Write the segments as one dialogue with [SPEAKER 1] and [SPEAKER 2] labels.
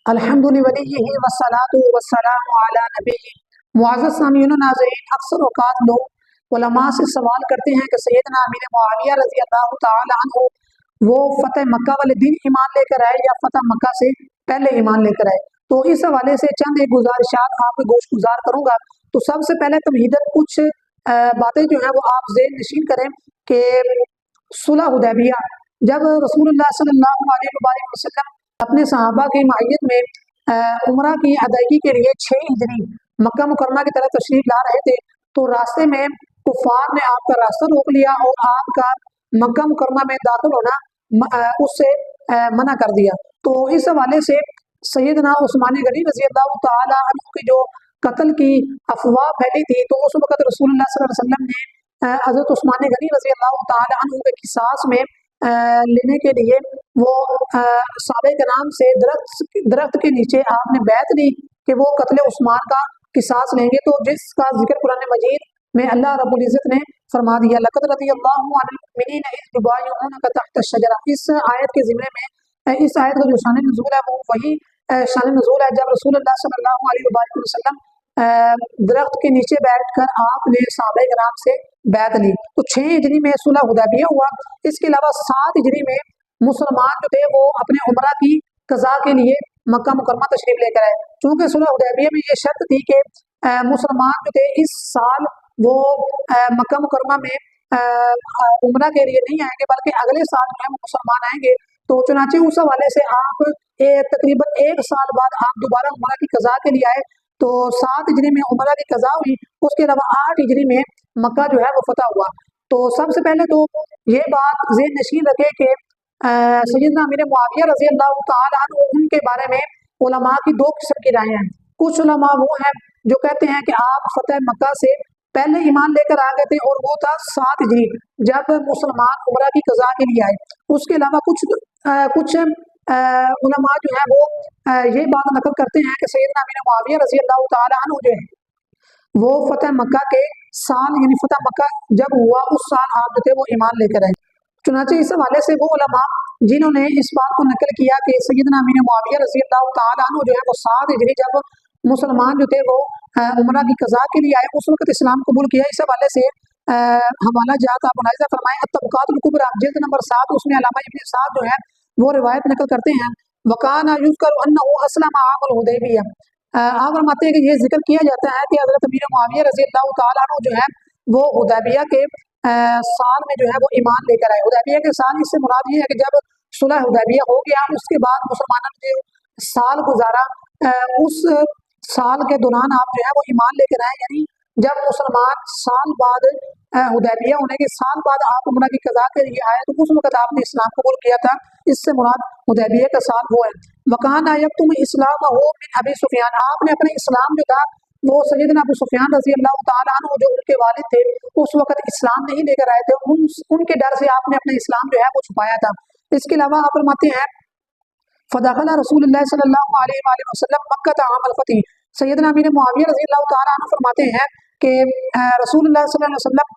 [SPEAKER 1] الحمد للہ والصلاۃ والسلام علی نبی۔ معزز سامعین و ناظرین، اکثر اوقات لوگ علماء سے سوال کرتے ہیں کہ سیدنا امیر معاویہ رضی اللہ تعالی عنہ وہ فتح مکہ والے دن ایمان لے کر آئے یا فتح مکہ سے پہلے ایمان لے کر آئے؟ تو اس حوالے سے چند ایک گزارشات آپ کو گوش گزار کروں گا۔ تو سب سے پہلے تمہیداً کچھ باتیں جو ہیں وہ آپ ذہن نشین کریں کہ صلح حدیبیہ جب رسول اللہ صلی اللہ علیہ وآلہ وسلم اپنے صحابہ کی معیت میں عمرہ کی ادائیگی کے لیے 6 ہجری مکہ مکرمہ کی طرف تشریف لا رہے تھے، تو راستے میں کفار نے آپ کا راستہ روک لیا اور آپ کا مکہ مکرمہ میں داخل ہونا اس سے منع کر دیا۔ تو اس حوالے سے سیدنا عثمان غنی رضی اللہ تعالی عنہ کی جو قتل کی افواہ پھیلی تھی، تو اس وقت رسول اللہ صلی اللہ علیہ وسلم نے حضرت عثمان غنی رضی اللہ تعالی عنہ کے قصاص میں لینے کے لیے وہ صحابہ کرام سے درخت کے نیچے آپ نے بیعت لی کہ وہ قتل عثمان کا قصاص لیں گے، تو جس کا ذکر قرآن مجید میں اللہ رب العزت نے فرما دیا، لقد رضی اللہ عن المؤمنین اذ یبایعونک تحت الشجرہ۔ اس آیت کے ضمن میں اس آیت کا جو شان نزول ہے وہ وہی شان نزول ہے جب رسول اللہ صلی اللہ علیہ وسلم درخت کے نیچے بیٹھ کر آپ نے صحابہ کرام سے بیعت لی۔ تو 6 ہجری میں صلح حدیبیہ ہوا۔ اس کے علاوہ 7 ہجری میں مسلمان جو تھے وہ اپنے عمرہ کی قضاء کے لیے مکہ مکرمہ تشریف لے کر آئے، چونکہ صلح حدیبیہ میں یہ شرط تھی کہ مسلمان جو تھے اس سال وہ مکہ مکرمہ میں عمرہ کے لیے نہیں آئیں گے بلکہ اگلے سال جو ہے وہ مسلمان آئیں گے۔ تو چنانچہ اس حوالے سے آپ تقریباً 1 سال بعد آپ دوبارہ عمرہ کی قضاء کے لیے آئے، تو 7 ہجری میں عمرہ کی قضاء ہوئی۔ اس کے علاوہ 8 ہجری میں مکہ جو ہے وہ فتح ہوا۔ تو سب سے پہلے تو یہ بات ذہن نشین رکھے کہ سیدنا امیر معاویہ رضی اللہ تعالی عنہ ان کے بارے میں علماء کی 2 قسم کی رائے ہیں۔ کچھ علماء وہ ہیں جو کہتے ہیں کہ آپ فتح مکہ سے پہلے ایمان لے کر آ گئے تھے اور وہ تھا 7 ہجری جب مسلمان عمرہ کی قضاء کے لیے آئے۔ اس کے علاوہ کچھ علماء جو ہیں وہ یہ بات نقل کرتے ہیں کہ سیدنا امیر معاویہ رضی اللہ تعالی عنہ جو ہے وہ فتح مکہ کے سال یعنی فتح مکہ جب ہوا اس سال آپ جو تھے وہ ایمان لے کر آئے۔ چنانچہ اس حوالے سے وہ علماء جنہوں نے اس بات کو نقل کیا کہ سیدنا امیر معاویہ رضی اللہ تعالی عنہ جو ہے وہ 7 ہجری جب مسلمان جو تھے وہ عمرہ کی قضاء کے لیے آئے اس وقت اسلام قبول کیا۔ اس حوالے سے حوالہ جات آپ ملاحظہ فرمائیں الطبقات الکبریٰ جلد نمبر 7، اس میں علامہ ابن سعد جو ہے وہ روایت نقل کرتے ہیں، وَكَانَ يُذْكَرُ أَنَّهُ أَسْلَمَ عَامَ الْحُدَیبیہ۔ آپ فرماتے ہیں کہ یہ ذکر کیا جاتا ہے کہ حضرت امیر معاویہ رضی اللہ تعالیٰ عنہ جو ہے وہ حدیبیہ کے سال میں جو ہے وہ ایمان لے کر آئے۔ حدیبیہ کے سال اس سے مراد یہ ہے کہ جب صلح حدیبیہ ہو گیا اس کے بعد مسلمانوں نے سال گزارا، اس سال کے دوران آپ جو ہے وہ ایمان لے کر آئے، یعنی جب مسلمان سال بعد حدیبیہ ہونے کے سال بعد آپ عمرہ کی قضاء کے لیے آئے تو اس وقت آپ نے اسلام قبول کیا تھا۔ اس سے مراد حدیبیہ کا سال وہ ہے۔ وَكَانَ يَكْتُمُ إِسْلَامَهُ مِنْ أَبِي سفیان، آپ نے اپنے اسلام جو تھا وہ سیدنا ابو سفیان رضی اللہ تعالیٰ عنہ جو ان کے والد تھے اس وقت اسلام نہیں لے کر آئے تھے، ان کے ڈر سے آپ نے اپنا اسلام جو ہے وہ چھپایا تھا۔ اس کے علاوہ آپ فرماتے ہیں فدخل رسول اللہ صلی اللہ علیہ وآلہ وسلم مکہ عام الفتح۔ سیدنا امیر معاویہ رضی اللہ تعالیٰ عنہ فرماتے ہیں کہ رسول اللہ صلی اللہ علیہ وسلم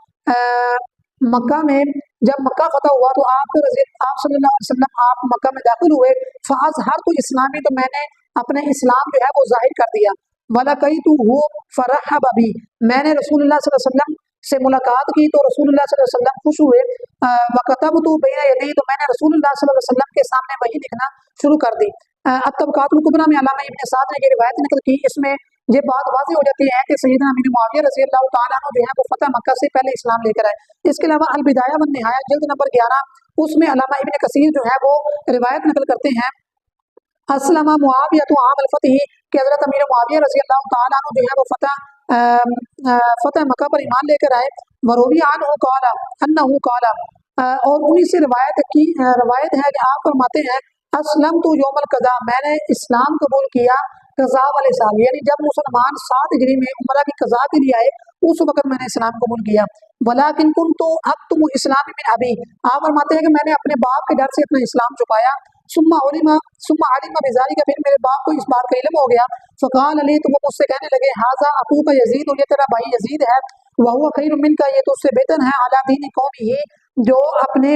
[SPEAKER 1] مکہ میں جب مکہ فتح ہوا تو آپ صلی اللہ علیہ وسلم آپ مکہ میں داخل ہوئے، فاظہرت اسلامی، تو میں نے اپنے اسلام جو ہے وہ ظاہر کر دیا، وَلَقِيتُهُ فَرَحَّبَ بِي، میں نے رسول اللہ صلی اللہ علیہ وسلم سے ملاقات کی تو رسول اللہ صلی اللہ علیہ وسلم خوش ہوئے، وَكَتَبْتُ بَيْنَ يَدَيْهِ، تو میں نے رسول اللہ صلی اللہ علیہ وسلم کے سامنے وحی لکھنا شروع کر دی۔ الطبقات الکبریٰ میں علامہ ابن سعد نے یہ روایت نقل کی، اس میں یہ بات واضح ہو جاتی ہے کہ سیدنا امیر معاویہ رضی اللہ تعالیٰ عنہ جو ہے وہ فتح مکہ سے پہلے اسلام لے کر آئے۔ اس کے علاوہ البدایہ والنہایہ جلد نمبر 11، اس میں علامہ ابن کثیر جو ہے وہ روایت نقل کرتے ہیں اسلم معاویہ عام الفتح، کہ حضرت امیر معاویہ رضی اللہ تعالیٰ عنہ جو ہے وہ فتح مکہ پر ایمان لے کر آئے۔ وروی عنہ قال انہ قال، اور انہی سے روایت ہے کہ آپ فرماتے ہیں اسلم تو یوم القضاء، میں نے اسلام قبول کیا قضاء والے سال، یعنی جب مسلمان 7 ہجری میں عمرہ کی قضاء کے لیے آئے اس وقت میں نے اسلام قبول کیا۔ ولیکن کنت اکتم اسلامی من ابی، آپ فرماتے ہیں کہ میں نے اپنے باپ کے ڈر سے اپنا اسلام چھپایا۔ ثم علم بذالک، پھر میرے باپ کو اس بات کا علم ہو گیا۔ فقال علی، تو وہ مجھ سے کہنے لگے ھذا اخوک یزید، یہ تیرا بھائی یزید ہے، وہو خیر منک، یہ تو اس سے بہتر ہے، علی دین قومہ، جو اپنے